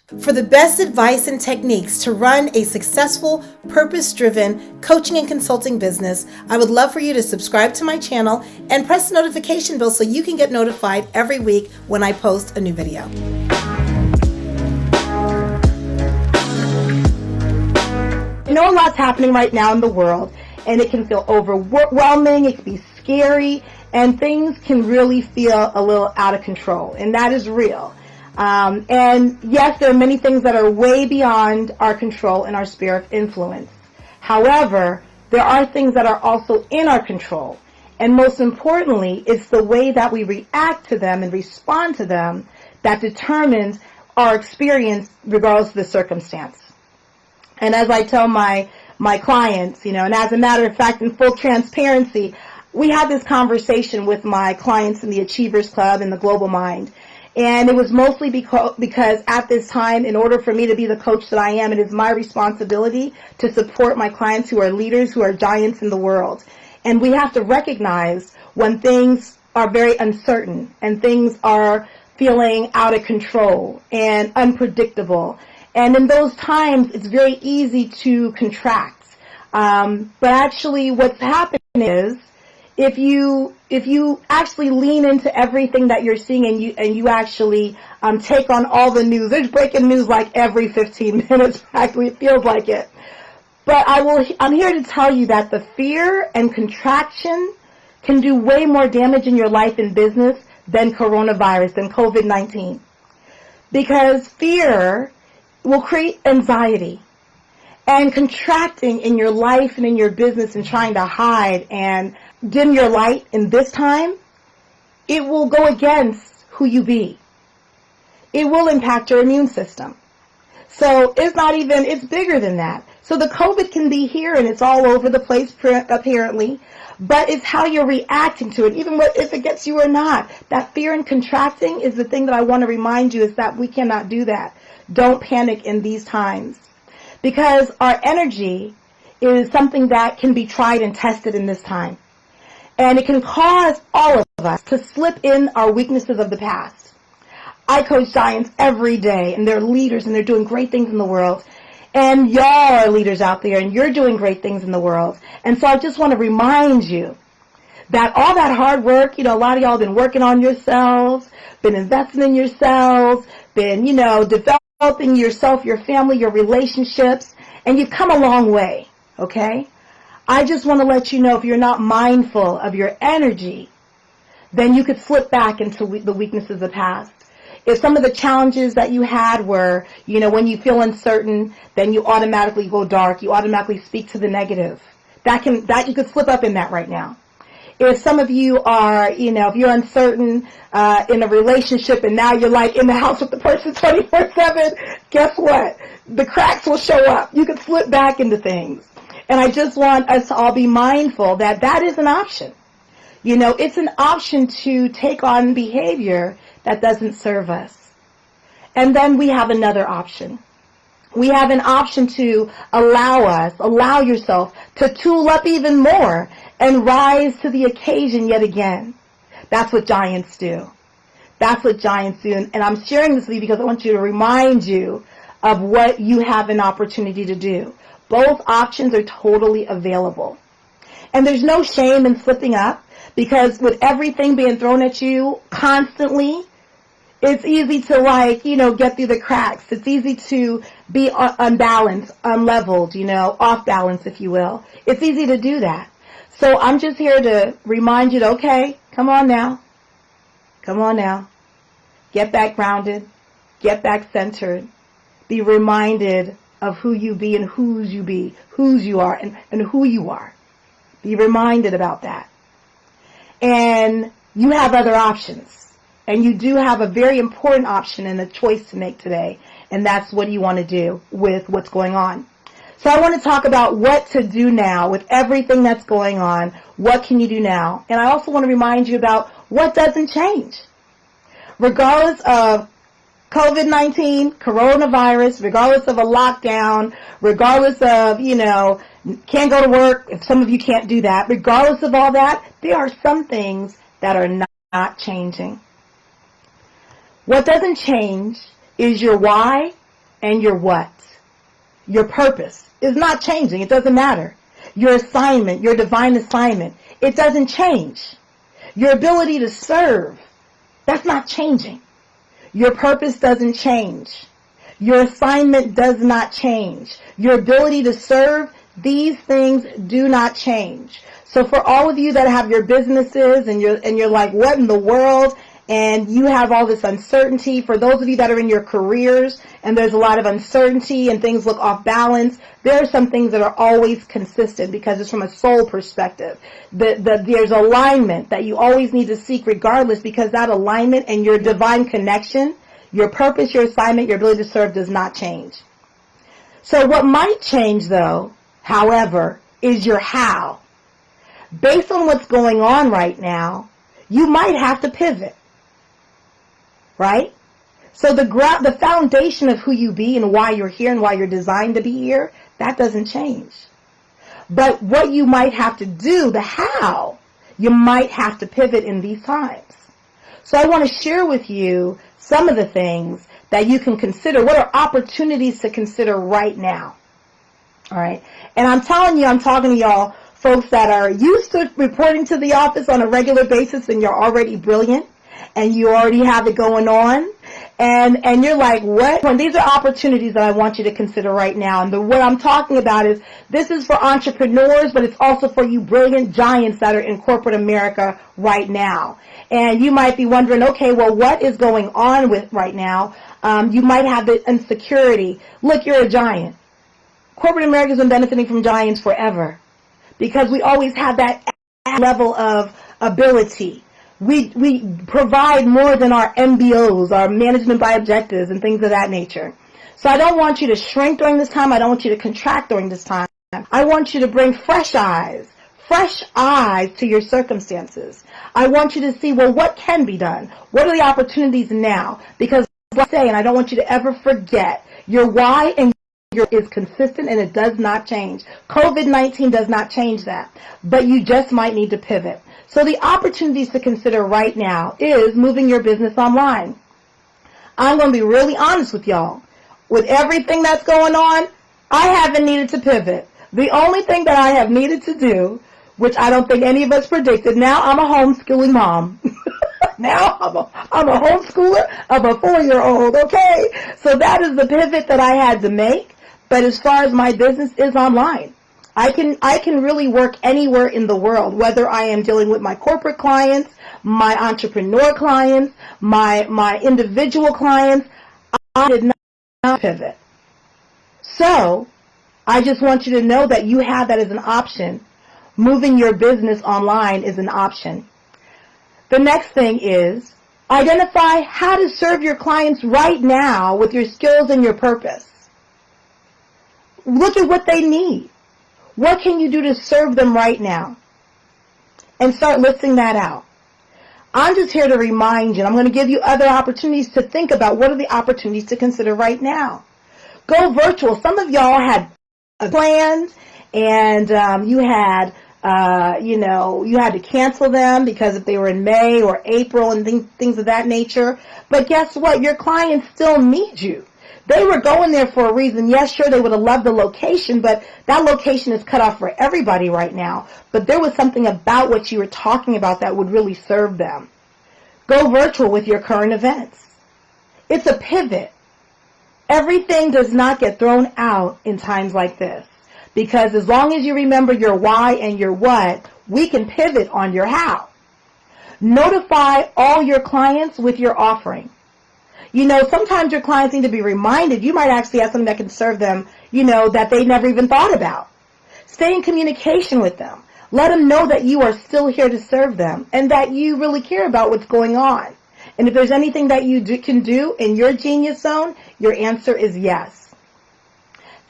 For the best advice and techniques to run a successful, purpose-driven coaching and consulting business, I would love for you to subscribe to my channel and press the notification bell so you can get notified every week when I post a new video. I know a lot's happening right now in the world, and it can feel overwhelming, it can be scary, and things can really feel a little out of control, and that is real. And yes, there are many things that are way beyond our control and our sphere of influence. However, there are things that are also in our control. And most importantly, it's the way that we react to them and respond to them that determines our experience regardless of the circumstance. And as I tell my clients, and as a matter of fact, in full transparency, we had this conversation with my clients in the Achievers Club in the Global Mind. And it was mostly because at this time, in order for me to be the coach that I am, it is my responsibility to support my clients who are leaders, who are giants in the world. And we have to recognize when things are very uncertain and things are feeling out of control and unpredictable. And in those times, it's very easy to contract. But actually what's happening is, if you actually lean into everything that you're seeing and you actually take on all the news, there's breaking news like every 15 minutes, practically it feels like it. But I'm here to tell you that the fear and contraction can do way more damage in your life and business than coronavirus, than COVID-19. Because fear will create anxiety. And contracting in your life and in your business and trying to hide and dim your light in this time, it will go against who you be. It will impact your immune system. So it's bigger than that. So the COVID can be here and it's all over the place apparently, but it's how you're reacting to it, even if it gets you or not. That fear and contracting is the thing that I want to remind you is that we cannot do that. Don't panic in these times. Because our energy is something that can be tried and tested in this time. And it can cause all of us to slip in our weaknesses of the past. I coach giants every day, and they're leaders, and they're doing great things in the world. And y'all are leaders out there, and you're doing great things in the world. And so I just want to remind you that all that hard work, a lot of y'all have been working on yourselves, been investing in yourselves, been, developing yourself, your family, your relationships, and you've come a long way, okay? I just want to let you know if you're not mindful of your energy, then you could slip back into the weaknesses of the past. If some of the challenges that you had were, when you feel uncertain, then you automatically go dark, you automatically speak to the negative. That you could slip up in that right now. If some of you are, if you're uncertain in a relationship and now you're like in the house with the person 24/7, guess what? The cracks will show up. You can slip back into things. And I just want us to all be mindful that that is an option. It's an option to take on behavior that doesn't serve us. And then we have another option. We have an option to allow yourself to tool up even more and rise to the occasion yet again. That's what giants do. That's what giants do. And I'm sharing this with you because I want you to remind you of what you have an opportunity to do. Both options are totally available. And there's no shame in slipping up because with everything being thrown at you constantly, it's easy to get through the cracks. It's easy to be unbalanced, unleveled, off balance, if you will. It's easy to do that. So I'm just here to remind you, okay, come on now. Get back grounded. Get back centered. Be reminded of who you be and whose you are and who you are. Be reminded about that. And you have other options. And you do have a very important option and a choice to make today. And that's what you want to do with what's going on. So I want to talk about what to do now with everything that's going on. What can you do now? And I also want to remind you about what doesn't change. Regardless of COVID-19, coronavirus, regardless of a lockdown, regardless of, can't go to work, if some of you can't do that, regardless of all that, there are some things that are not changing. What doesn't change is your why and your what. Your purpose is not changing. It doesn't matter. Your assignment, your divine assignment, it doesn't change. Your ability to serve, that's not changing. Your purpose doesn't change. Your assignment does not change. Your ability to serve, these things do not change. So for all of you that have your businesses and you're like, what in the world? And you have all this uncertainty. For those of you that are in your careers and there's a lot of uncertainty and things look off balance, there are some things that are always consistent because it's from a soul perspective. There's alignment that you always need to seek regardless, because that alignment and your divine connection, your purpose, your assignment, your ability to serve does not change. So what might change though, however, is your how. Based on what's going on right now, you might have to pivot. Right? So the foundation of who you be and why you're here and why you're designed to be here, that doesn't change. But what you might have to do, the how, you might have to pivot in these times. So I want to share with you some of the things that you can consider. What are opportunities to consider right now? All right. And I'm telling you, I'm talking to y'all folks that are used to reporting to the office on a regular basis, and you're already brilliant and you already have it going on. And you're like, what? When these are opportunities that I want you to consider right now. And what I'm talking about is, this is for entrepreneurs, but it's also for you brilliant giants that are in corporate America right now. And you might be wondering, okay, well, what is going on with right now? You might have the insecurity. Look, you're a giant. Corporate America has been benefiting from giants forever because we always have that level of ability. We provide more than our MBOs, our management by objectives, and things of that nature. So I don't want you to shrink during this time. I don't want you to contract during this time. I want you to bring fresh eyes to your circumstances. I want you to see, well, what can be done? What are the opportunities now? Because, like I say, and I don't want you to ever forget, your why and your is consistent and it does not change. COVID-19 does not change that. But you just might need to pivot. So the opportunities to consider right now is moving your business online. I'm going to be really honest with y'all. With everything that's going on, I haven't needed to pivot. The only thing that I have needed to do, which I don't think any of us predicted, now I'm a homeschooling mom. Now I'm a homeschooler of a 4-year-old, okay? So that is the pivot that I had to make. But as far as my business is online, I can really work anywhere in the world, whether I am dealing with my corporate clients, my entrepreneur clients, my individual clients. I did not pivot. So I just want you to know that you have that as an option. Moving your business online is an option. The next thing is identify how to serve your clients right now with your skills and your purpose. Look at what they need. What can you do to serve them right now? And start listing that out. I'm just here to remind you, and I'm going to give you other opportunities to think about what are the opportunities to consider right now. Go virtual. Some of y'all had plans, and you had to cancel them because if they were in May or April and things of that nature. But guess what? Your clients still need you. They were going there for a reason. Yes, sure, they would have loved the location, but that location is cut off for everybody right now. But there was something about what you were talking about that would really serve them. Go virtual with your current events. It's a pivot. Everything does not get thrown out in times like this. Because as long as you remember your why and your what, we can pivot on your how. Notify all your clients with your offering. You know, sometimes your clients need to be reminded. You might actually have something that can serve them, that they never even thought about. Stay in communication with them. Let them know that you are still here to serve them and that you really care about what's going on. And if there's anything that you can do in your genius zone, your answer is yes.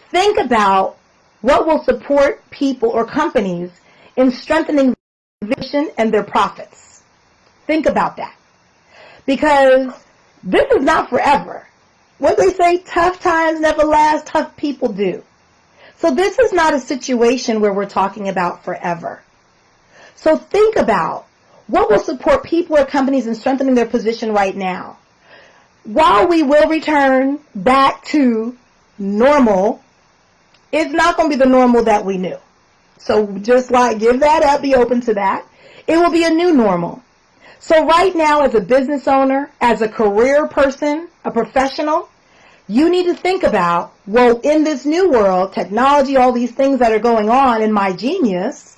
Think about what will support people or companies in strengthening their vision and their profits. Think about that. Because this is not forever. What they say, tough times never last, tough people do. So this is not a situation where we're talking about forever. So think about what will support people or companies in strengthening their position right now. While we will return back to normal is not going to be the normal that we knew. So just like give that up, be open to that. It will be a new normal. So right now, as a business owner, as a career person, a professional, you need to think about, well, in this new world, technology, all these things that are going on in my genius,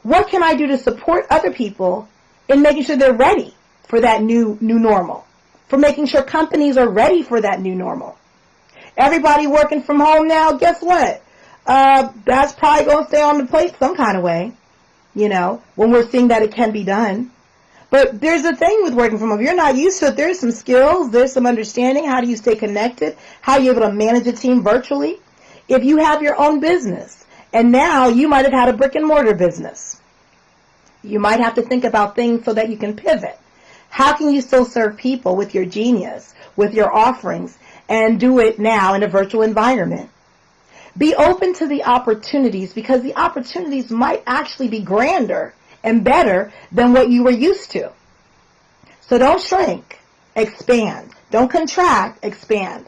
what can I do to support other people in making sure they're ready for that new normal, for making sure companies are ready for that new normal? Everybody working from home now, guess what? That's probably going to stay on the plate some kind of way, when we're seeing that it can be done. But there's a thing with working from home. If you're not used to it, there's some skills, there's some understanding. How do you stay connected? How are you able to manage a team virtually? If you have your own business, and now you might have had a brick and mortar business, you might have to think about things so that you can pivot. How can you still serve people with your genius, with your offerings, and do it now in a virtual environment? Be open to the opportunities, because the opportunities might actually be grander and better than what you were used to. So don't shrink, expand. Don't contract, expand.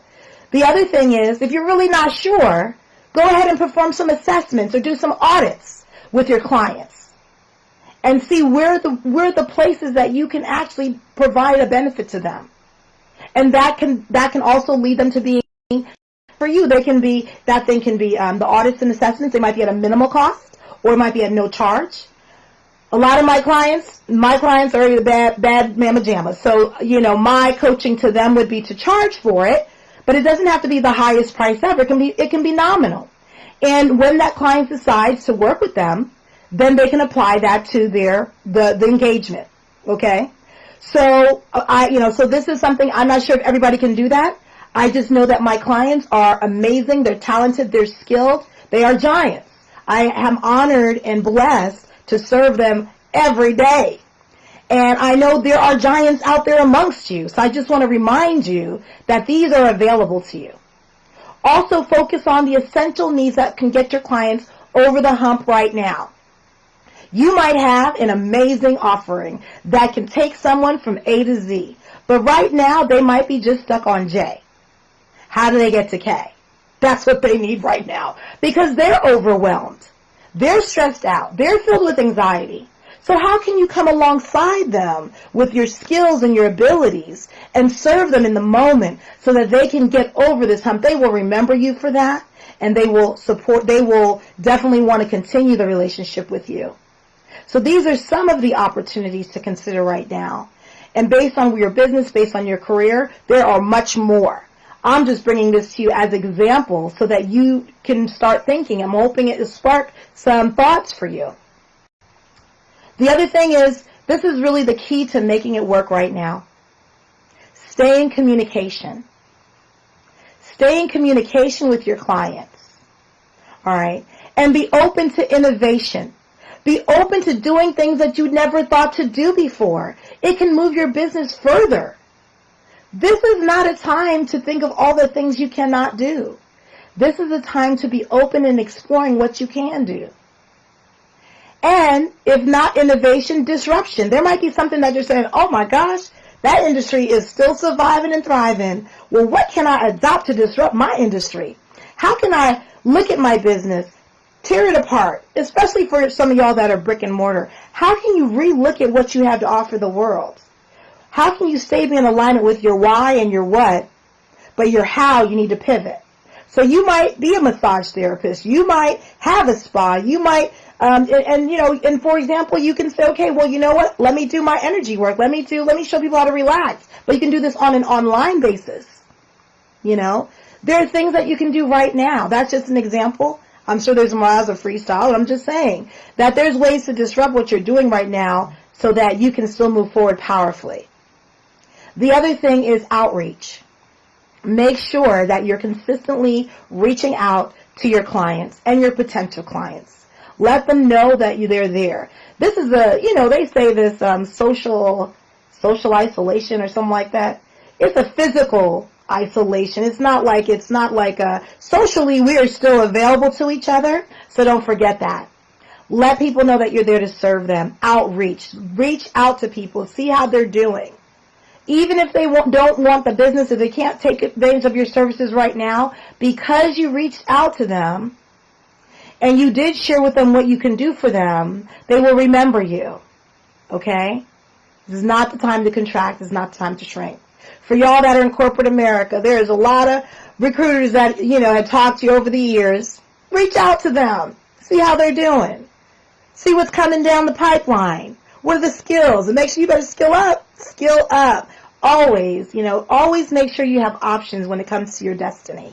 The other thing is, if you're really not sure, go ahead and perform some assessments or do some audits with your clients and see where the places that you can actually provide a benefit to them. And that can also lead them to being, for you, the audits and assessments. They might be at a minimal cost, or it might be at no charge. A lot of my clients are the bad mamma jamma. So, my coaching to them would be to charge for it, but it doesn't have to be the highest price ever. It can be nominal. And when that client decides to work with them, then they can apply that to the engagement. Okay? So, so this is something, I'm not sure if everybody can do that. I just know that my clients are amazing. They're talented. They're skilled. They are giants. I am honored and blessed to serve them every day. And I know there are giants out there amongst you. So I just want to remind you that these are available to you. Also focus on the essential needs that can get your clients over the hump right now. You might have an amazing offering that can take someone from A to Z. But right now, they might be just stuck on J. How do they get to K? That's what they need right now, because they're overwhelmed. They're stressed out. They're filled with anxiety. So how can you come alongside them with your skills and your abilities and serve them in the moment so that they can get over this hump? They will remember you for that, and they will definitely want to continue the relationship with you. So these are some of the opportunities to consider right now. And based on your business, based on your career, there are much more. I'm just bringing this to you as examples so that you can start thinking. I'm hoping it will spark some thoughts for you. The other thing is, this is really the key to making it work right now. Stay in communication. Stay in communication with your clients. All right? And be open to innovation. Be open to doing things that you never thought to do before. It can move your business further. This is not a time to think of all the things you cannot do. This is a time to be open and exploring what you can do. And if not innovation, disruption. There might be something that you're saying, oh my gosh, that industry is still surviving and thriving. Well, what can I adopt to disrupt my industry? How can I look at my business, tear it apart, especially for some of y'all that are brick and mortar? How can you re-look at what you have to offer the world? How can you stay in alignment with your why and your what, but your how you need to pivot? So you might be a massage therapist. You might have a spa. You might, and for example, you can say, okay, well, you know what? Let me do my energy work. Let me show people how to relax. But you can do this on an online basis. There are things that you can do right now. That's just an example. I'm sure there's miles of freestyle. And I'm just saying that there's ways to disrupt what you're doing right now so that you can still move forward powerfully. The other thing is outreach. Make sure that you're consistently reaching out to your clients and your potential clients. Let them know that they're there. This is they say this social isolation or something like that. It's a physical isolation. It's not like socially we are still available to each other, so don't forget that. Let people know that you're there to serve them. Outreach. Reach out to people. See how they're doing. Even if they don't want the business, if they can't take advantage of your services right now, because you reached out to them and you did share with them what you can do for them, they will remember you. Okay? This is not the time to contract. This is not the time to shrink. For y'all that are in corporate America, there is a lot of recruiters that, had talked to you over the years. Reach out to them. See how they're doing. See what's coming down the pipeline. What are the skills? And make sure you better skill up. Skill up. Always, always make sure you have options when it comes to your destiny.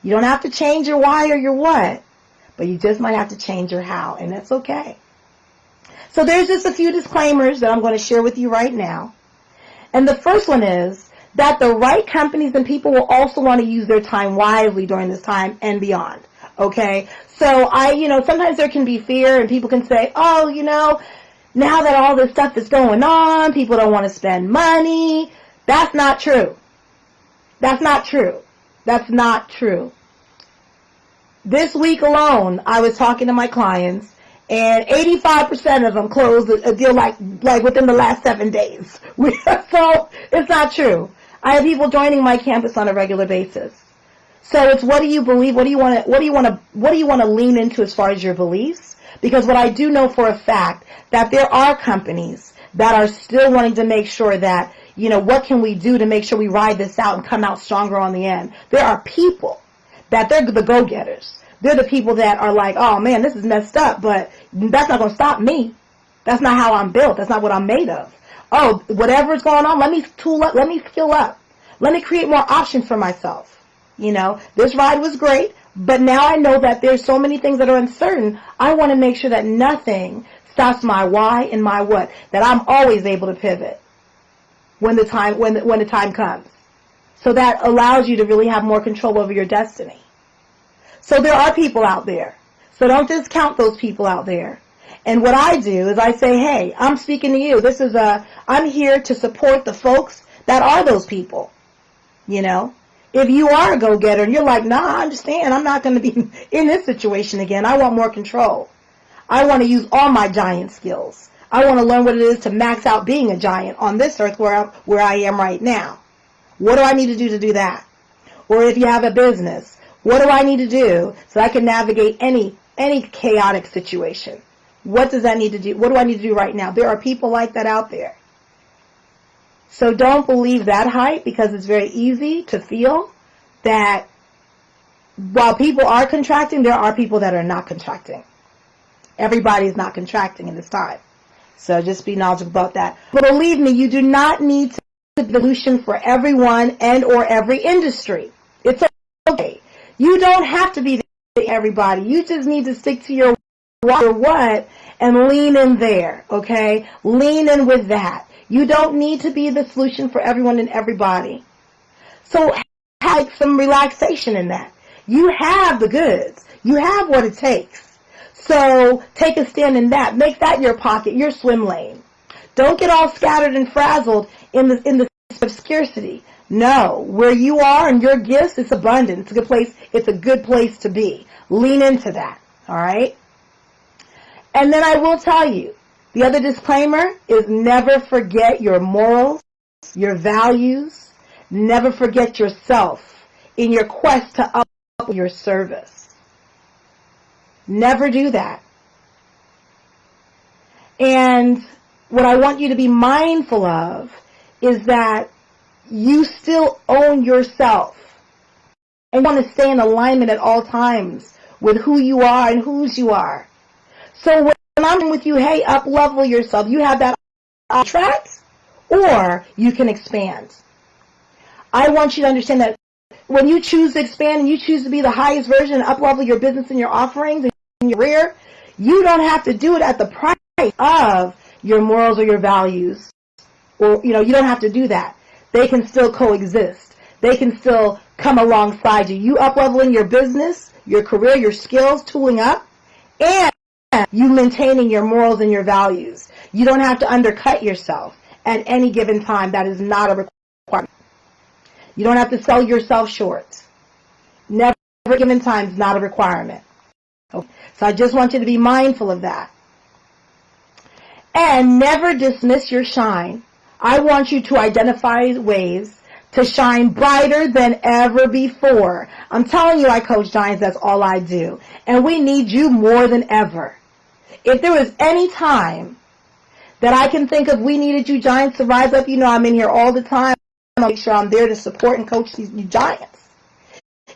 You don't have to change your why or your what, but you just might have to change your how, and that's okay. So there's just a few disclaimers that I'm going to share with you right now. And the first one is that the right companies and people will also want to use their time wisely during this time and beyond. Okay? So sometimes there can be fear and people can say, oh, now that all this stuff is going on, people don't want to spend money. That's not true. That's not true. That's not true. This week alone, I was talking to my clients, and 85% of them closed a deal like within the last 7 days. So it's not true. I have people joining my campus on a regular basis. So it's what do you believe? What do you want to lean into as far as your beliefs? Because what I do know for a fact that there are companies that are still wanting to make sure that, what can we do to make sure we ride this out and come out stronger on the end? There are people that they're the go-getters. They're the people that are like, oh man, this is messed up, but that's not going to stop me. That's not how I'm built. That's not what I'm made of. Oh, whatever's going on, let me tool up, let me skill up. Let me create more options for myself. This ride was great, but now I know that there's so many things that are uncertain. I want to make sure that nothing stops my why and my what, that I'm always able to pivot when the time comes. So that allows you to really have more control over your destiny. So there are people out there. So don't discount those people out there. And what I do is I say, hey, I'm speaking to you. I'm here to support the folks that are those people. If you are a go-getter and you're like, nah, I understand. I'm not going to be in this situation again. I want more control. I want to use all my giant skills. I want to learn what it is to max out being a giant on this earth where I am right now. What do I need to do that? Or if you have a business, what do I need to do so I can navigate any chaotic situation? What does that need to do? What do I need to do right now? There are people like that out there. So don't believe that hype, because it's very easy to feel that while people are contracting, there are people that are not contracting. Everybody's not contracting in this time. So just be knowledgeable about that. But believe me, you do not need to be the solution for everyone and or every industry. It's okay. You don't have to be everybody. You just need to stick to your what and lean in there, okay? Lean in with that. You don't need to be the solution for everyone and everybody. So have some relaxation in that. You have the goods. You have what it takes. So take a stand in that. Make that your pocket, your swim lane. Don't get all scattered and frazzled in the of scarcity. No, where you are and your gifts, it's abundant. It's a good place. It's a good place to be. Lean into that. All right. And then I will tell you, the other disclaimer is never forget your morals, your values. Never forget yourself in your quest to up your service. Never do that. And what I want you to be mindful of is that you still own yourself and want to stay in alignment at all times with who you are and whose you are. So when I'm with you, hey, up-level yourself. You have that track, or you can expand. I want you to understand that when you choose to expand and you choose to be the highest version and up-level your business and your offerings and your career, you don't have to do it at the price of your morals or your values. Or, you don't have to do that. They can still coexist. They can still come alongside you. You up-leveling your business, your career, your skills, tooling up, and you maintaining your morals and your values. You don't have to undercut yourself at any given time. That is not a requirement. You don't have to sell yourself short. Never given time is not a requirement. Okay. So I just want you to be mindful of that. And never dismiss your shine. I want you to identify ways to shine brighter than ever before. I'm telling you, I coach giants. That's all I do. And we need you more than ever. If there was any time that I can think of we needed you giants to rise up, you know I'm in here all the time. I'll make sure I'm there to support and coach these new giants.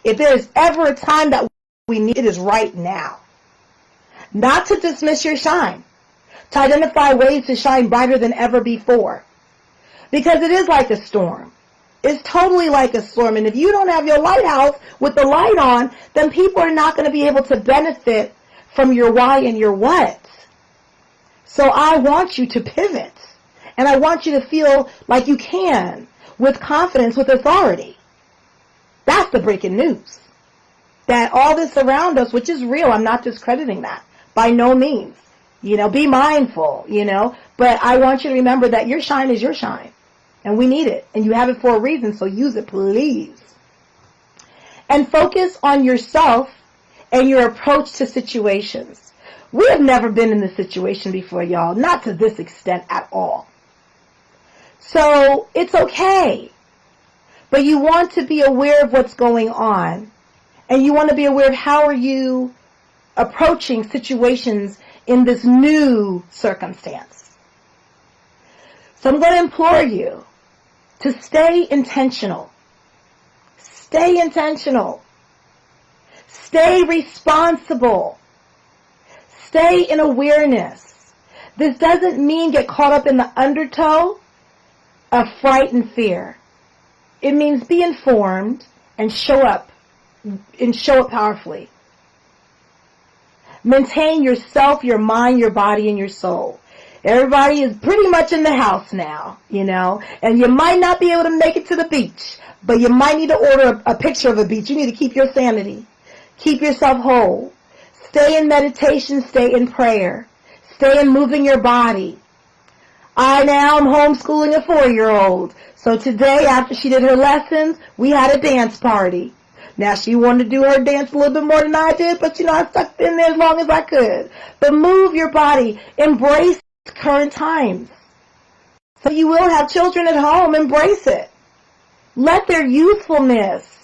If there is ever a time that we need it, is right now. Not to dismiss your shine, to identify ways to shine brighter than ever before. Because it is like a storm. It's totally like a storm. And if you don't have your lighthouse with the light on, then people are not going to be able to benefit from your why and your what. So I want you to pivot. And I want you to feel like you can, with confidence, with authority. That's the breaking news. That all this around us, which is real, I'm not discrediting that. By no means. Be mindful, But I want you to remember that your shine is your shine. And we need it. And you have it for a reason, so use it, please. And focus on yourself and your approach to situations. We have never been in this situation before, y'all. Not to this extent at all. So it's okay. But you want to be aware of what's going on. And you want to be aware of how are you approaching situations in this new circumstance. So I'm going to implore you to stay intentional. Stay intentional. Stay responsible. Stay in awareness. This doesn't mean get caught up in the undertow of fright and fear. It means be informed and show up powerfully. Maintain yourself, your mind, your body, and your soul. Everybody is pretty much in the house now, and you might not be able to make it to the beach, but you might need to order a picture of a beach. You need to keep your sanity. Keep yourself whole. Stay in meditation, stay in prayer. Stay in moving your body. I now am homeschooling a 4-year-old. So today, after she did her lessons, we had a dance party. Now, she wanted to do her dance a little bit more than I did, but, I stuck in there as long as I could. But move your body. Embrace current times. So you will have children at home. Embrace it. Let their youthfulness.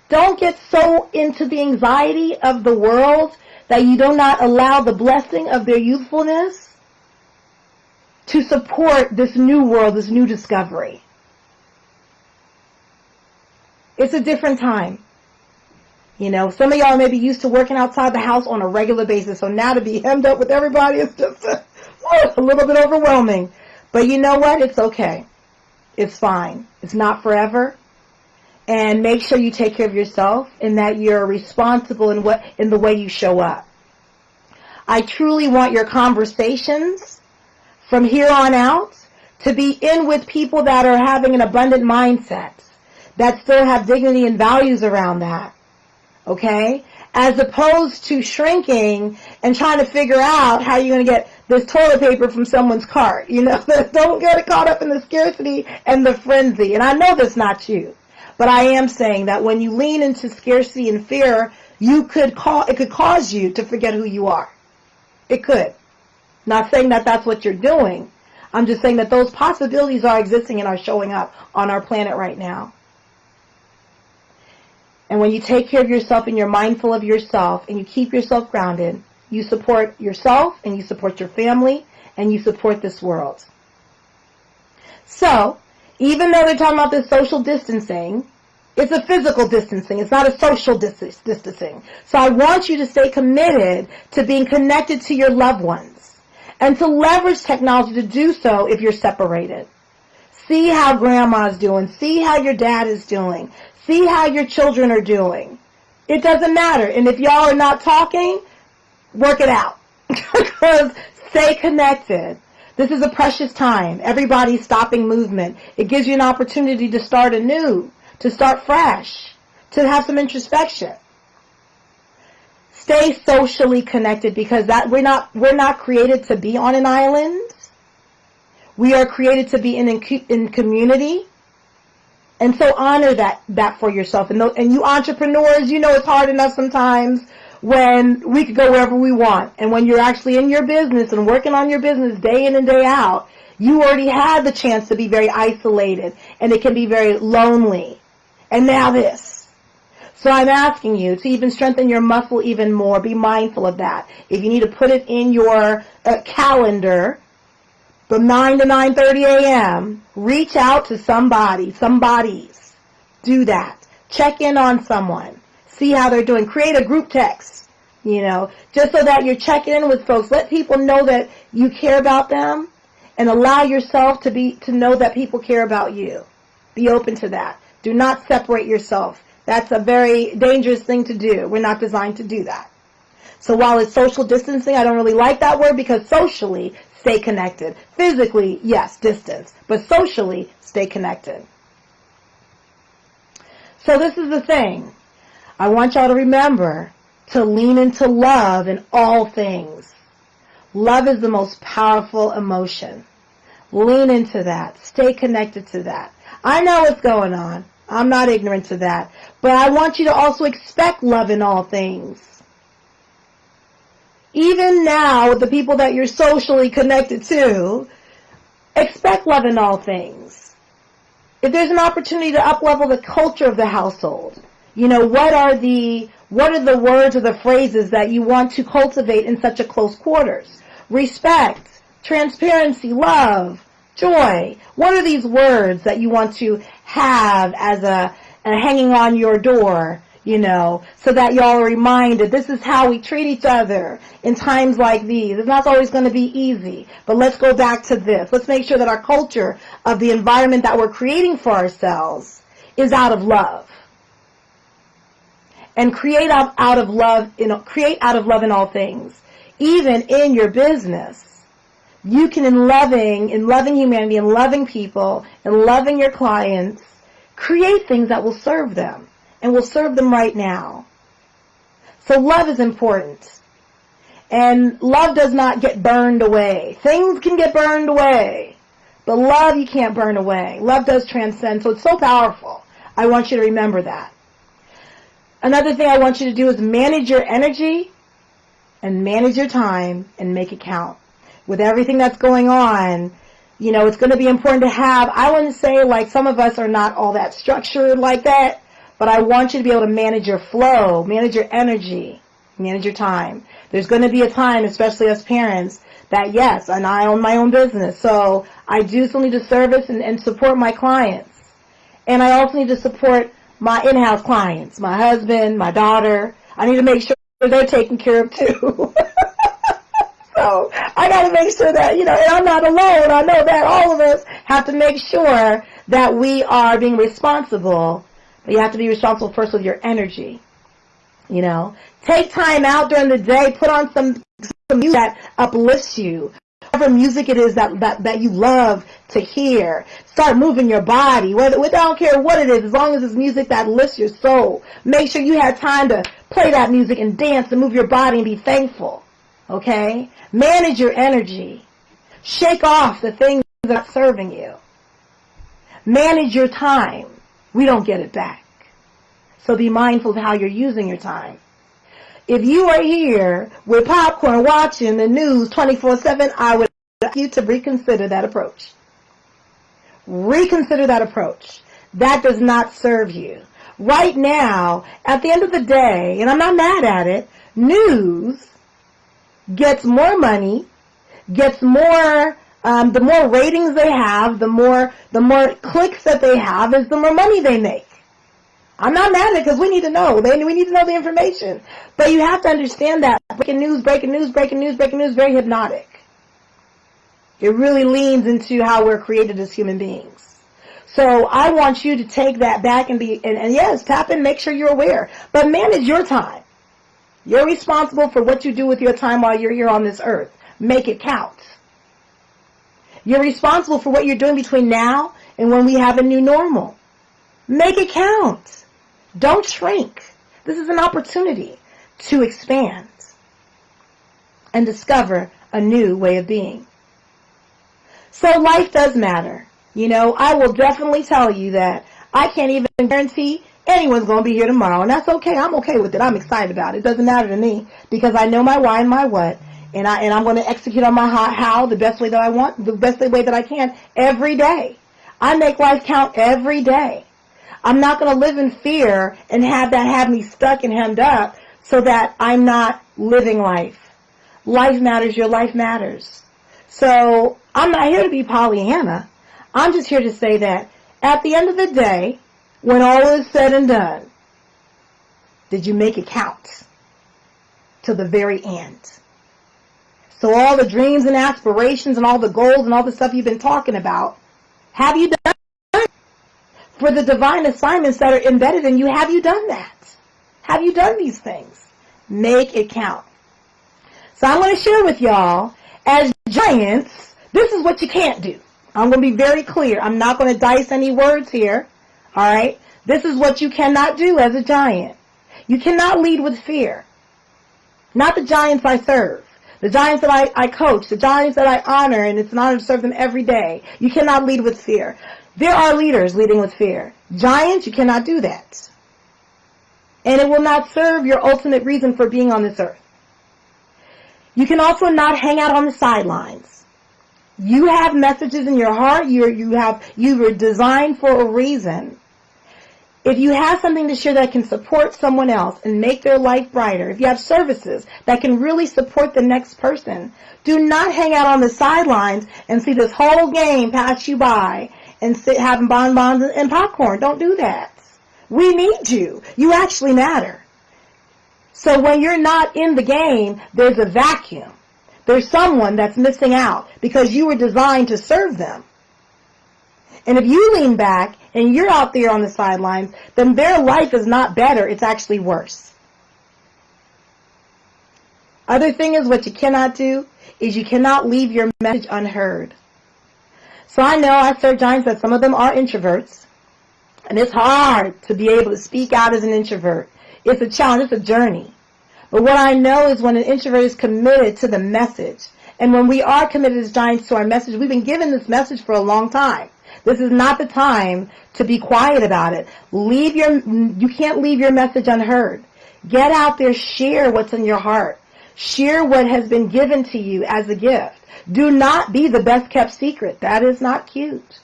Don't get so into the anxiety of the world that you do not allow the blessing of their youthfulness to support this new world, this new discovery. It's a different time. Some of y'all may be used to working outside the house on a regular basis, so now to be hemmed up with everybody is just a little bit overwhelming. But you know what? It's okay. It's fine. It's not forever. And make sure you take care of yourself and that you're responsible in the way you show up. I truly want your conversations from here on out to be in with people that are having an abundant mindset, that still have dignity and values around that. Okay? As opposed to shrinking and trying to figure out how you're going to get this toilet paper from someone's cart. Don't get caught up in the scarcity and the frenzy. And I know that's not you. But I am saying that when you lean into scarcity and fear, it could cause you to forget who you are. It could. Not saying that that's what you're doing. I'm just saying that those possibilities are existing and are showing up on our planet right now. And when you take care of yourself and you're mindful of yourself and you keep yourself grounded, you support yourself and you support your family and you support this world. So, even though they're talking about this social distancing, it's a physical distancing. It's not a social distancing. So I want you to stay committed to being connected to your loved ones and to leverage technology to do so if you're separated. See how grandma's doing. See how your dad is doing. See how your children are doing. It doesn't matter. And if y'all are not talking, work it out. Because stay connected. This is a precious time. Everybody's stopping movement. It gives you an opportunity to start anew, to start fresh, to have some introspection. Stay socially connected because we're not created to be on an island. We are created to be in community. And so honor that for yourself. And you entrepreneurs, it's hard enough sometimes when we could go wherever we want. And when you're actually in your business and working on your business day in and day out, You already had the chance to be very isolated, and it can be very lonely. And now this. So I'm asking you to even strengthen your muscle even more. Be mindful of that. If you need to put it in your calendar from 9 to 9:30 a.m., reach out to somebodies. Do that. Check in on someone. See how they're doing. Create a group text, just so that you're checking in with folks. Let people know that you care about them, and allow yourself to know that people care about you. Be open to that. Do not separate yourself. That's a very dangerous thing to do. We're not designed to do that. So while it's social distancing, I don't really like that word, because socially, stay connected. Physically, yes, distance. But socially, stay connected. So this is the thing. I want y'all to remember to lean into love in all things. Love is the most powerful emotion. Lean into that. Stay connected to that. I know what's going on. I'm not ignorant to that. But I want you to also expect love in all things. Even now, with the people that you're socially connected to, expect love in all things. If there's an opportunity to uplevel the culture of the household, what are the words or the phrases that you want to cultivate in such a close quarters? Respect, transparency, love, joy. What are these words that you want to have as a hanging on your door, so that y'all are reminded this is how we treat each other in times like these. It's not always going to be easy, but let's go back to this. Let's make sure that our culture of the environment that we're creating for ourselves is out of love. And create out of love in all things. Even in your business, you can, in loving humanity, in loving people, in loving your clients, create things that will serve them and will serve them right now. So love is important. And love does not get burned away. Things can get burned away, but love you can't burn away. Love does transcend, so it's so powerful. I want you to remember that. Another thing I want you to do is manage your energy and manage your time and make it count. With everything that's going on, it's going to be important to have, I wouldn't say like some of us are not all that structured like that, but I want you to be able to manage your flow, manage your energy, manage your time. There's going to be a time, especially as parents, that yes, and I own my own business, so I do still need to service and support my clients. And I also need to support my in-house clients, my husband, my daughter. I need to make sure they're taken care of too. So I got to make sure that, and I'm not alone. I know that all of us have to make sure that we are being responsible. But you have to be responsible first with your energy. Take time out during the day. Put on some music that uplifts you. Whatever music it is that you love to hear. Start moving your body. I don't care what it is, as long as it's music that lifts your soul. Make sure you have time to play that music and dance and move your body and be thankful. Okay? Manage your energy. Shake off the things that are not serving you. Manage your time. We don't get it back. So be mindful of how you're using your time. If you are here with popcorn watching the news 24/7, I would ask you to reconsider that approach. Reconsider that approach. That does not serve you. Right now, at the end of the day, and I'm not mad at it, news gets more money, gets more, the more ratings they have, the more clicks that they have, is the more money they make. I'm not mad at it because we need to know. We need to know the information. But you have to understand that breaking news, very hypnotic. It really leans into how we're created as human beings. So I want you to take that back and yes, tap in, make sure you're aware. But manage your time. You're responsible for what you do with your time while you're here on this earth. Make it count. You're responsible for what you're doing between now and when we have a new normal. Make it count. Don't shrink. This is an opportunity to expand and discover a new way of being. So life does matter. I will definitely tell you that I can't even guarantee anyone's going to be here tomorrow, and that's okay. I'm okay with it. I'm excited about it. It doesn't matter to me because I know my why and my what, and I'm going to execute on my how the best way that I want, the best way that I can every day. I make life count every day. I'm not going to live in fear and have me stuck and hemmed up so that I'm not living life. Life matters. Your life matters. So I'm not here to be Pollyanna. I'm just here to say that at the end of the day, when all is said and done, did you make it count to the very end? So all the dreams and aspirations and all the goals and all the stuff you've been talking about, have you done it? For the divine assignments that are embedded in you, have you done that? Have you done these things? Make it count. So I'm going to share with y'all, as giants, this is what you can't do. I'm going to be very clear. I'm not going to dice any words here. All right? This is what you cannot do as a giant. You cannot lead with fear. Not the giants I serve. The giants that I coach. The giants that I honor, and it's an honor to serve them every day. You cannot lead with fear. There are leaders leading with fear. Giants, you cannot do that. And it will not serve your ultimate reason for being on this earth. You can also not hang out on the sidelines. You have messages in your heart. You were designed for a reason. If you have something to share that can support someone else and make their life brighter, if you have services that can really support the next person, do not hang out on the sidelines and see this whole game pass you by and sit having bonbons and popcorn. Don't do that. We need you. You actually matter. So when you're not in the game, there's a vacuum. There's someone that's missing out because you were designed to serve them. And if you lean back and you're out there on the sidelines, then their life is not better. It's actually worse. Other thing is, what you cannot do is you cannot leave your message unheard. So I know I serve giants that some of them are introverts. And it's hard to be able to speak out as an introvert. It's a challenge. It's a journey. But what I know is when an introvert is committed to the message, and when we are committed as giants to our message, we've been given this message for a long time. This is not the time to be quiet about it. You can't leave your message unheard. Get out there, share what's in your heart. Share what has been given to you as a gift. Do not be the best kept secret. That is not cute.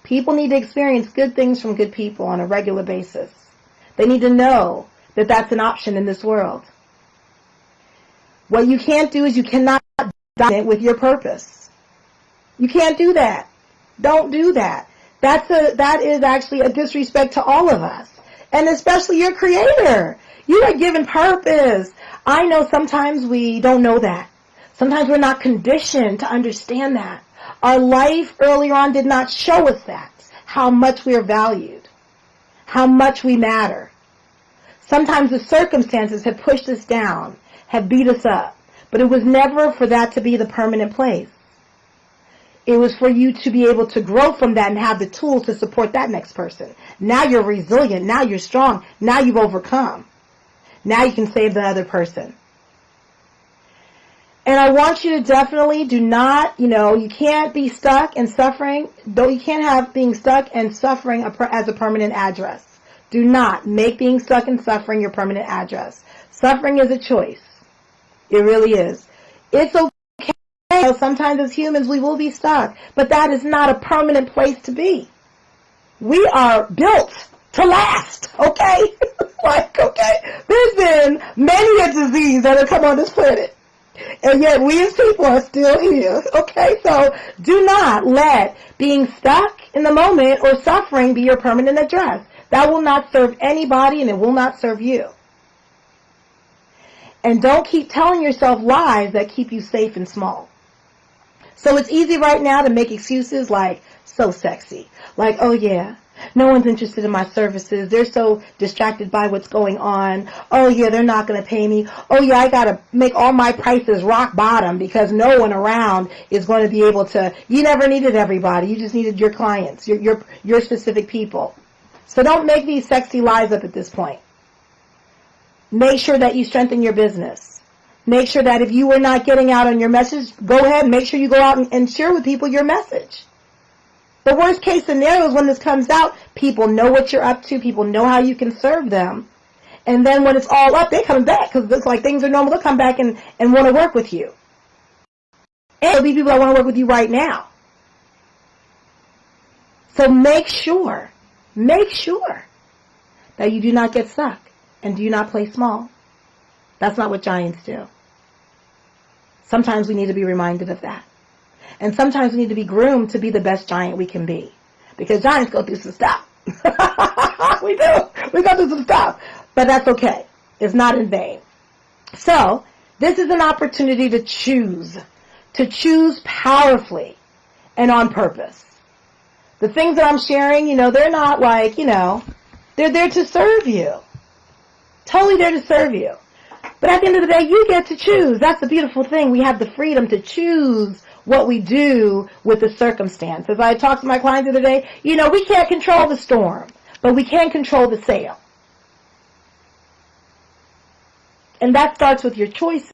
People need to experience good things from good people on a regular basis. They need to know that that's an option in this world. What you can't do is you cannot dominate with your purpose. You can't do that. Don't do that. That is actually a disrespect to all of us, and especially your Creator. You are given purpose. I know sometimes we don't know that. Sometimes we're not conditioned to understand that. Our life earlier on did not show us that, how much we are valued, how much we matter. Sometimes the circumstances have pushed us down, have beat us up, but it was never for that to be the permanent place. It was for you to be able to grow from that and have the tools to support that next person. Now you're resilient. Now you're strong. Now you've overcome. Now you can save the other person. And I want you to definitely do not, you can't be stuck and suffering, though you can't have being stuck and suffering as a permanent address. Do not make being stuck and suffering your permanent address. Suffering is a choice. It really is. It's okay. Sometimes as humans we will be stuck, but that is not a permanent place to be. We are built to last, okay? There's been many a disease that have come on this planet, and yet we as people are still here, okay? So do not let being stuck in the moment or suffering be your permanent address. That will not serve anybody, and it will not serve you. And don't keep telling yourself lies that keep you safe and small. So it's easy right now to make excuses like, so sexy. Like, oh yeah, no one's interested in my services. They're so distracted by what's going on. Oh yeah, they're not going to pay me. Oh yeah, I got to make all my prices rock bottom because no one around is going to be able to. You never needed everybody. You just needed your clients, your specific people. So don't make these sexy lies up at this point. Make sure that you strengthen your business. Make sure that if you were not getting out on your message, go ahead and make sure you go out and share with people your message. The worst case scenario is when this comes out, people know what you're up to, people know how you can serve them, And then when it's all up, they're coming back because it's like things are normal. They'll come back and want to work with you. And there'll be people that want to work with you right now. So make sure that you do not get stuck and do not play small. That's not what giants do. Sometimes we need to be reminded of that. And sometimes we need to be groomed to be the best giant we can be. Because giants go through some stuff. We do. We go through some stuff. But that's okay. It's not in vain. So, this is an opportunity to choose. To choose powerfully and on purpose. The things that I'm sharing, they're not like, they're there to serve you. Totally there to serve you. But at the end of the day, you get to choose. That's the beautiful thing. We have the freedom to choose what we do with the circumstance. As I talked to my clients the other day, we can't control the storm, but we can control the sail. And that starts with your choices.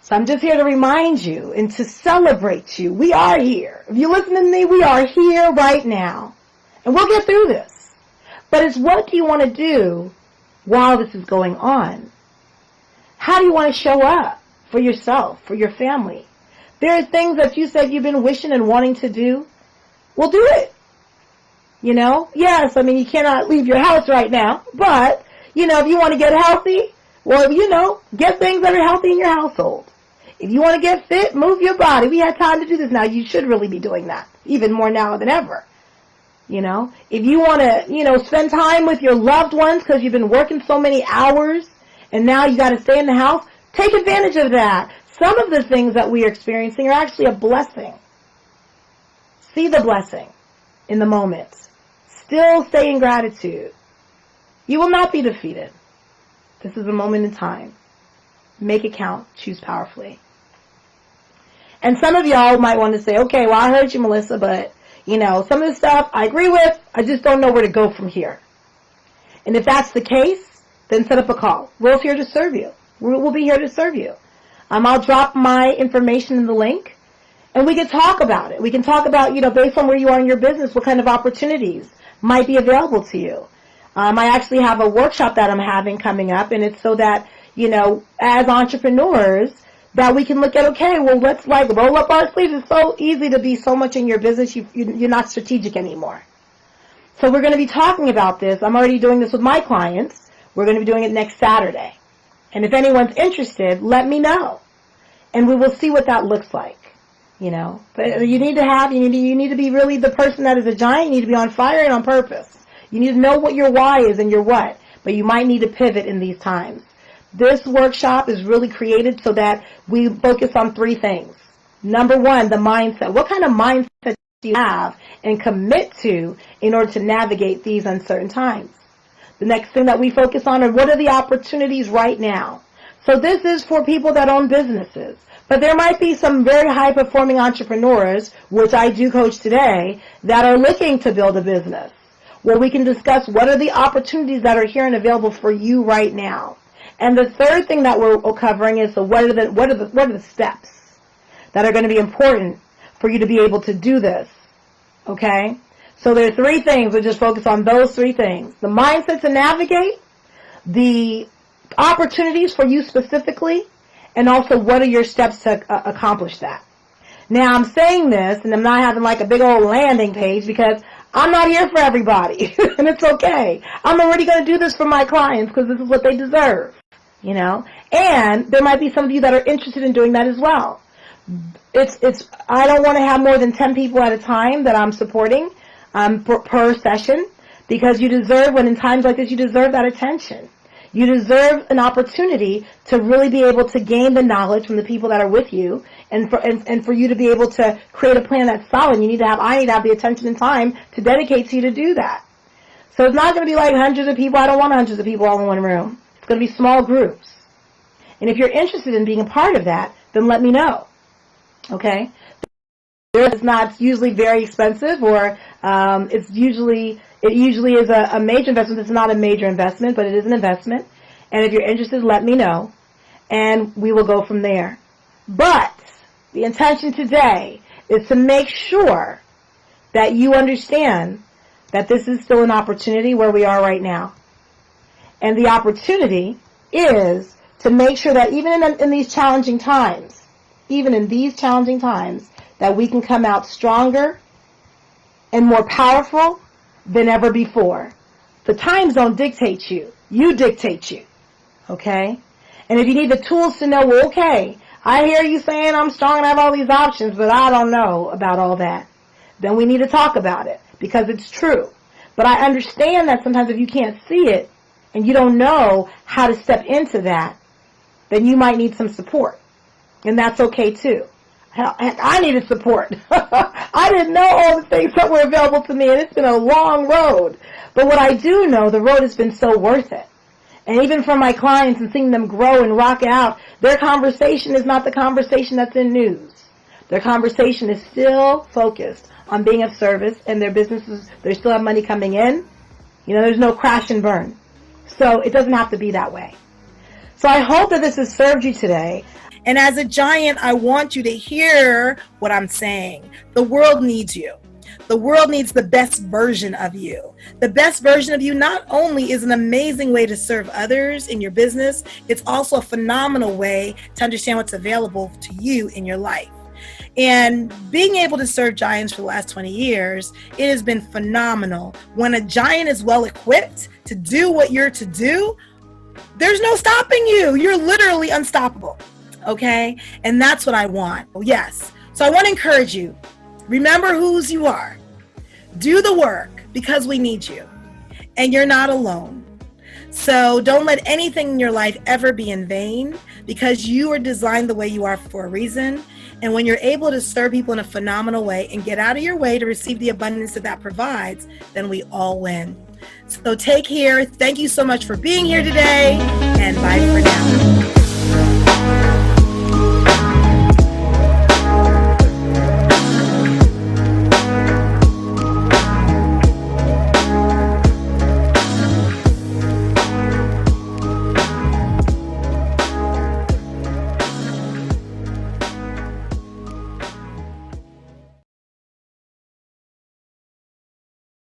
So I'm just here to remind you and to celebrate you. We are here. If you listen to me, we are here right now. And we'll get through this. But it's what do you want to do while this is going on? How do you want to show up for yourself, for your family? There are things that you said you've been wishing and wanting to do. Well, do it. Yes, you cannot leave your house right now. But, if you want to get healthy, well, get things that are healthy in your household. If you want to get fit, move your body. We have time to do this now. You should really be doing that, even more now than ever. If you want to, spend time with your loved ones because you've been working so many hours and now you got to stay in the house, take advantage of that. Some of the things that we are experiencing are actually a blessing. See the blessing in the moment. Still stay in gratitude. You will not be defeated. This is a moment in time. Make it count. Choose powerfully. And some of y'all might want to say, okay, well, I heard you, Melissa, but, some of the stuff I agree with, I just don't know where to go from here. And if that's the case, then set up a call. We're here to serve you. We'll be here to serve you. I'll drop my information in the link, and we can talk about it. We can talk about, based on where you are in your business, what kind of opportunities might be available to you. I actually have a workshop that I'm having coming up, and it's so that, as entrepreneurs, that we can look at, okay, well, let's roll up our sleeves. It's so easy to be so much in your business, you're not strategic anymore. So we're going to be talking about this. I'm already doing this with my clients. We're going to be doing it next Saturday. And if anyone's interested, let me know. And we will see what that looks like. But you need to be really the person that is a giant. You need to be on fire and on purpose. You need to know what your why is and your what. But you might need to pivot in these times. This workshop is really created so that we focus on 3 things. Number 1, the mindset. What kind of mindset do you have and commit to in order to navigate these uncertain times? The next thing that we focus on are what are the opportunities right now. So this is for people that own businesses. But there might be some very high-performing entrepreneurs, which I do coach today, that are looking to build a business, where we can discuss what are the opportunities that are here and available for you right now. And the third thing that we're covering is what are the steps that are going to be important for you to be able to do this. Okay? So there are 3 things. We'll just focus on those 3 things. The mindset to navigate, the opportunities for you specifically, and also what are your steps to accomplish that. Now I'm saying this, and I'm not having like a big old landing page because I'm not here for everybody, and it's okay. I'm already going to do this for my clients because this is what they deserve, And there might be some of you that are interested in doing that as well. I don't want to have more than 10 people at a time that I'm supporting per session because you deserve, when in times like this, you deserve that attention. You deserve an opportunity to really be able to gain the knowledge from the people that are with you, and for you to be able to create a plan that's solid. I need to have the attention and time to dedicate to you to do that. So it's not going to be like hundreds of people. I don't want hundreds of people all in one room. It's going to be small groups. And if you're interested in being a part of that, then let me know. Okay? It's not usually very expensive, or it usually is a major investment. It's not a major investment, but it is an investment. And if you're interested, let me know, and we will go from there. But the intention today is to make sure that you understand that this is still an opportunity where we are right now. And the opportunity is to make sure that even in these challenging times, that we can come out stronger and more powerful than ever before. The times don't dictate you. You dictate you. Okay? And if you need the tools to know, well, okay, I hear you saying I'm strong and I have all these options, but I don't know about all that, then we need to talk about it because it's true. But I understand that sometimes if you can't see it and you don't know how to step into that, then you might need some support. And that's okay too. Heck, I needed support. I didn't know all the things that were available to me, and it's been a long road. But what I do know, the road has been so worth it. And even for my clients and seeing them grow and rock out, their conversation is not the conversation that's in news. Their conversation is still focused on being of service, and their businesses, they still have money coming in. You know, there's no crash and burn. So it doesn't have to be that way. So I hope that this has served you today. And as a giant, I want you to hear what I'm saying. The world needs you. The world needs the best version of you. The best version of you not only is an amazing way to serve others in your business, it's also a phenomenal way to understand what's available to you in your life. And being able to serve giants for the last 20 years, it has been phenomenal. When a giant is well equipped to do what you're to do, there's no stopping you. You're literally unstoppable. Okay? And that's what I want. Yes. So I want to encourage you. Remember whose you are. Do the work because we need you. And you're not alone. So don't let anything in your life ever be in vain because you are designed the way you are for a reason. And when you're able to serve people in a phenomenal way and get out of your way to receive the abundance that provides, then we all win. So take care. Thank you so much for being here today, and bye for now.